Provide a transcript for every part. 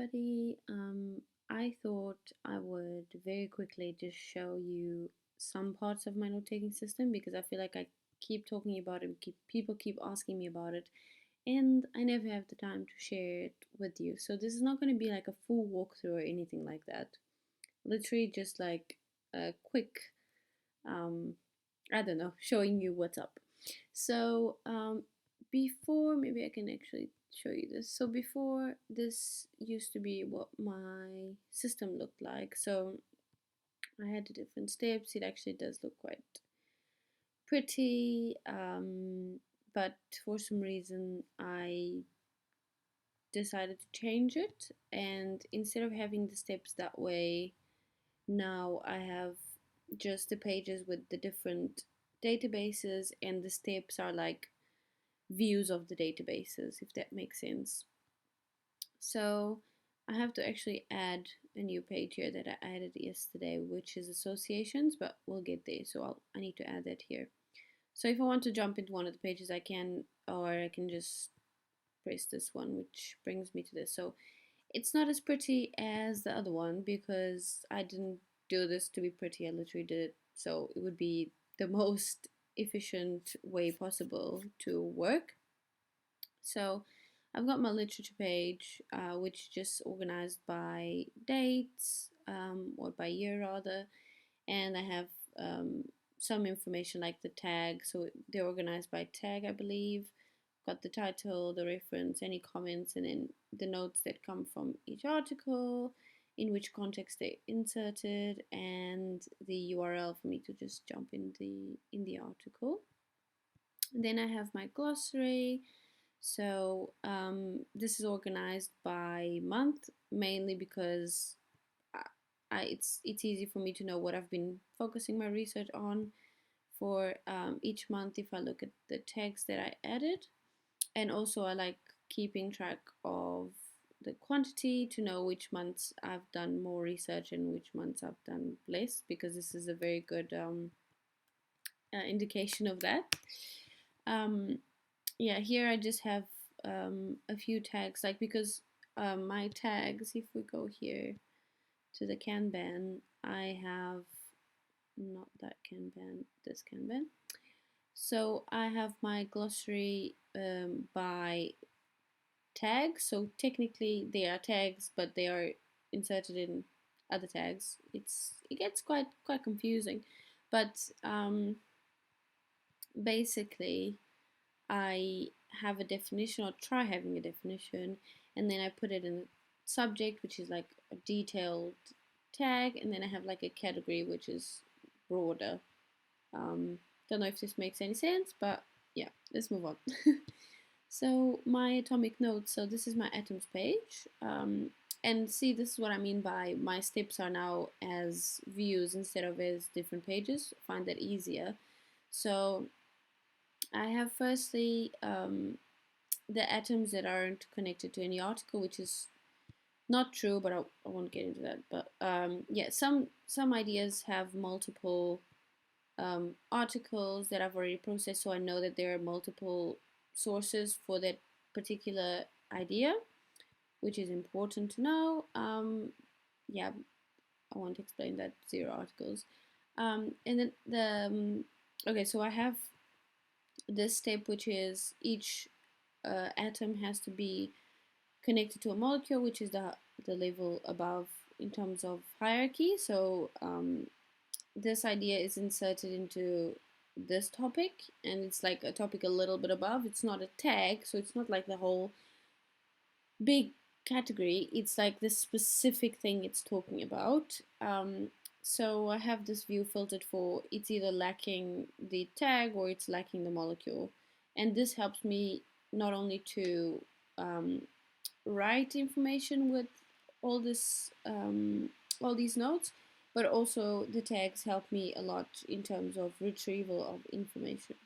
everybody. I thought I would very quickly just show you some parts of my note taking system because I feel like I keep talking about it, people keep asking me about it, and I never have the time to share it with you. So this is not going to be like a full walkthrough or anything like that. Literally just like a quick, um, I don't know, showing you what's up. So before, maybe I can actually show you this. So before, this used to be what my system looked like. So I had the different steps. It actually does look quite pretty, but for some reason I decided to change it, and instead of having the steps that way, now I have just the pages with the different databases, and the steps are like views of the databases, if that makes sense. So I have to actually add a new page here that I added yesterday, which is associations, but we'll get there. So I need to add that here. So if I want to jump into one of the pages, I can, or I can just press this one, which brings me to this. So it's not as pretty as the other one because I didn't do this to be pretty. I literally did it so it would be the most efficient way possible to work. So I've got my literature page, which is just organized by dates, or by year rather, and I have some information like the tag. So they're organized by tag, I believe. Got the title, the reference, any comments, and then the notes that come from each article, in which context they inserted, and the URL for me to just jump in the article. And then I have my glossary. So this is organized by month, mainly because it's easy for me to know what I've been focusing my research on for each month if I look at the tags that I added. And also I like keeping track of the quantity to know which months I've done more research and which months I've done less, because this is a very good indication of that. Um, yeah, here I just have a few tags, like because my tags, if we go here to the Kanban, I have not that Kanban, this Kanban. So I have my glossary by tags. So technically they are tags, but they are inserted in other tags. It gets quite confusing, but basically I have a definition, or try having a definition, and then I put it in the subject, which is like a detailed tag, and then I have like a category, which is broader. Don't know if this makes any sense, but yeah, let's move on. So my atomic notes, so this is my atoms page. And see, this is what I mean by my steps are now as views instead of as different pages. Find that easier. So I have firstly the atoms that aren't connected to any article, which is not true, but I won't get into that. But yeah, some ideas have multiple articles that I've already processed, so I know that there are multiple sources for that particular idea, which is important to know. Yeah, I won't explain that, 0 articles. And then okay, so I have this step, which is each atom has to be connected to a molecule, which is the level above in terms of hierarchy. So this idea is inserted into this topic, and it's like a topic a little bit above. It's not a tag, so it's not like the whole big category. It's like this specific thing it's talking about. So I have this view filtered for it's either lacking the tag or it's lacking the molecule, and this helps me not only to write information with all this all these notes, but also the tags help me a lot in terms of retrieval of information.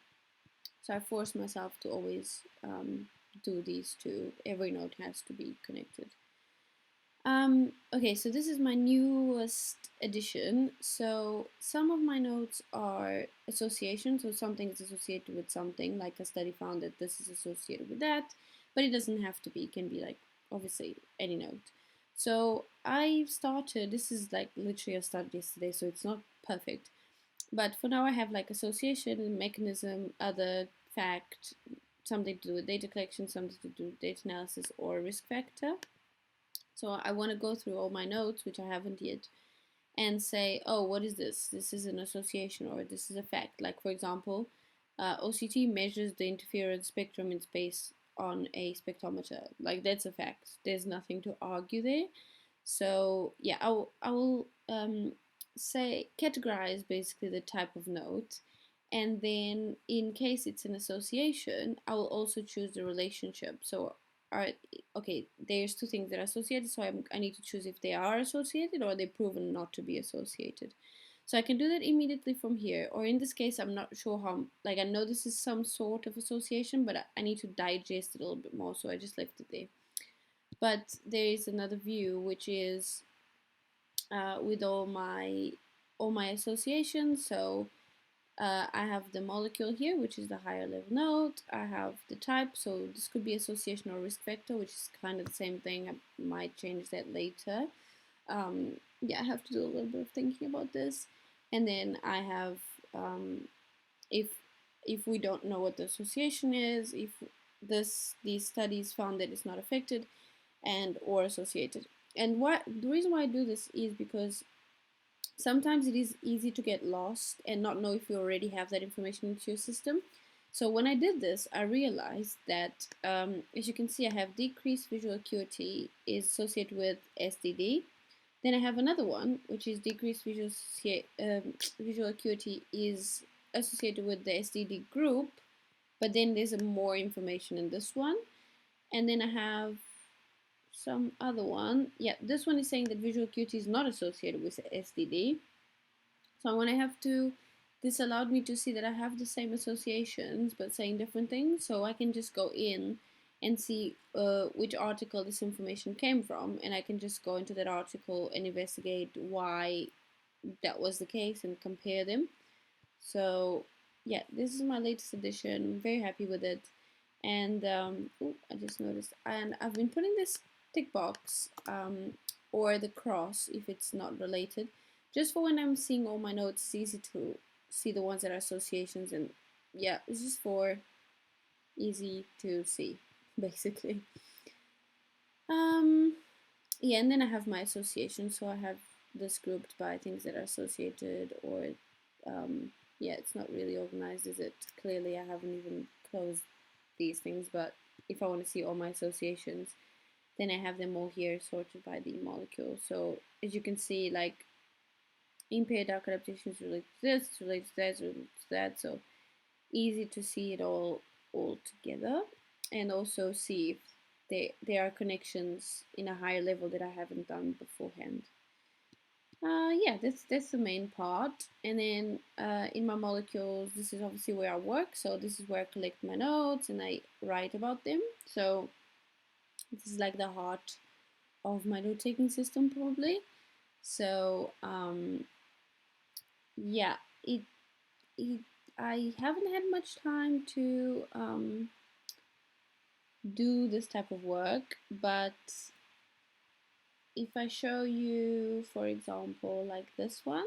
So I force myself to always do these two. Every note has to be connected. Okay, so this is my newest addition. So some of my notes are associations, so something is associated with something, like a study found that this is associated with that, but it doesn't have to be. It can be like obviously any note. So I started, this is like literally I started yesterday, so it's not perfect. But for now, I have like association, mechanism, other, fact, something to do with data collection, something to do with data analysis, or risk factor. So I want to go through all my notes, which I haven't yet, and say, oh, what is this? This is an association or this is a fact. Like, for example, OCT measures the interference spectrum in space on a spectrometer. Like, that's a fact. There's nothing to argue there. So, yeah, I will say categorize basically the type of note. And then, in case it's an association, I will also choose the relationship. So, are okay, there's two things that are associated, so I need to choose if they are associated or they're proven not to be associated. So I can do that immediately from here, or in this case, I'm not sure how, like, I know this is some sort of association, but I need to digest it a little bit more, so I just left it there. But there is another view, which is with all my associations. So I have the molecule here, which is the higher level node. I have the type, so this could be association or risk factor, which is kind of the same thing. I might change that later. Yeah, I have to do a little bit of thinking about this. And then I have if if we don't know what the association is, if these studies found that it's not affected and or associated. And what the reason why I do this is because sometimes it is easy to get lost and not know if you already have that information into your system. So when I did this, I realized that, as you can see, I have decreased visual acuity is associated with SDD. Then I have another one, which is decreased visual acuity is associated with the SDD group, but then there's more information in this one. And then I have some other one. Yeah, this one is saying that visual acuity is not associated with SDD. So when I have to, this allowed me to see that I have the same associations but saying different things. So I can just go in and see which article this information came from, and I can just go into that article and investigate why that was the case and compare them. So yeah, this is my latest edition. I'm very happy with it. And I just noticed, and I've been putting this tick box or the cross if it's not related, just for when I'm seeing all my notes. It's easy to see the ones that are associations, and yeah, it's just for easy to see, basically. Um, yeah, and then I have my association, so I have this grouped by things that are associated, or yeah, it's not really organized, is it? Clearly, I haven't even closed these things, but if I want to see all my associations, then I have them all here sorted by the molecule. So as you can see, like impaired dark adaptation is related to this, related to that, related to that. So easy to see it all together, and also see if there are connections in a higher level that I haven't done beforehand. Yeah, that's the main part. And then in my molecules, this is obviously where I work. So this is where I collect my notes and I write about them. So this is like the heart of my note taking system, probably. So yeah, it I haven't had much time to do this type of work, but if I show you, for example, like this one,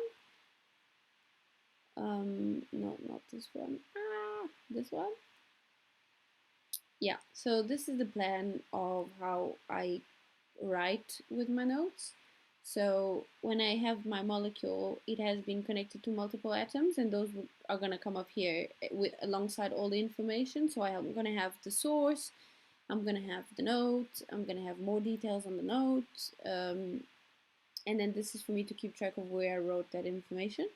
no, not this one, this one. Yeah, so this is the plan of how I write with my notes. So when I have my molecule, it has been connected to multiple atoms, and those are going to come up here with alongside all the information. So I'm going to have the source, I'm going to have the note, I'm going to have more details on the note, and then this is for me to keep track of where I wrote that information.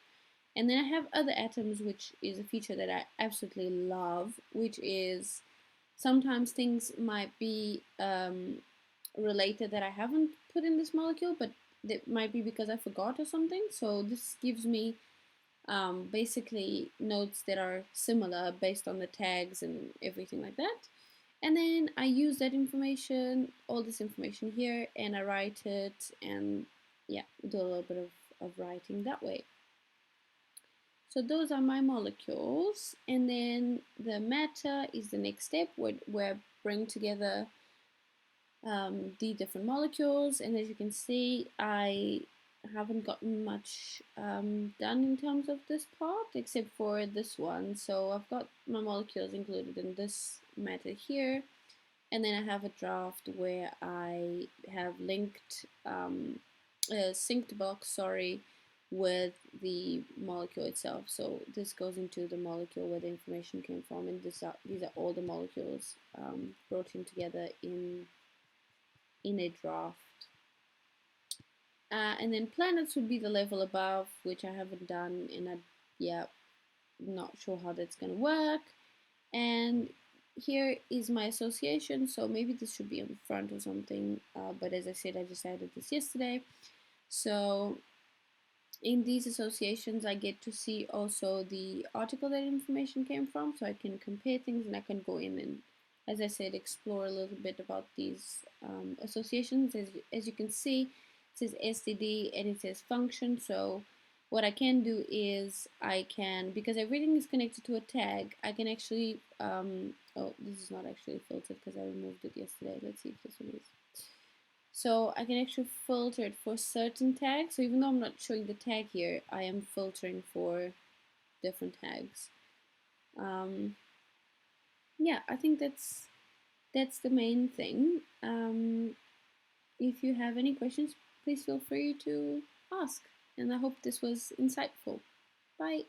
And then I have other atoms, which is a feature that I absolutely love, which is sometimes things might be related that I haven't put in this molecule, but that might be because I forgot or something. So this gives me basically notes that are similar based on the tags and everything like that. And then I use that information, all this information here, and I write it, and yeah, do a little bit of writing that way. So those are my molecules, and then the matter is the next step where I bring together the different molecules, and as you can see, I haven't gotten much done in terms of this part except for this one. So I've got my molecules included in this method here, and then I have a draft where I have linked a synced box, sorry, with the molecule itself. So this goes into the molecule where the information came from, and these are all the molecules brought in together in a draft. And then planets would be the level above, which I haven't done, and yeah, not sure how that's gonna work. And here is my association, so maybe this should be on the front or something, but as I said, I just added this yesterday. So in these associations, I get to see also the article that information came from, so I can compare things and I can go in and, as I said, explore a little bit about these associations. As you can see, it says STD and it says function. So what I can do is I can, because everything is connected to a tag, I can actually, oh, this is not actually filtered because I removed it yesterday. Let's see if this one is. So I can actually filter it for certain tags. So even though I'm not showing the tag here, I am filtering for different tags. Yeah, I think that's the main thing. If you have any questions, please feel free to ask. And I hope this was insightful. Bye.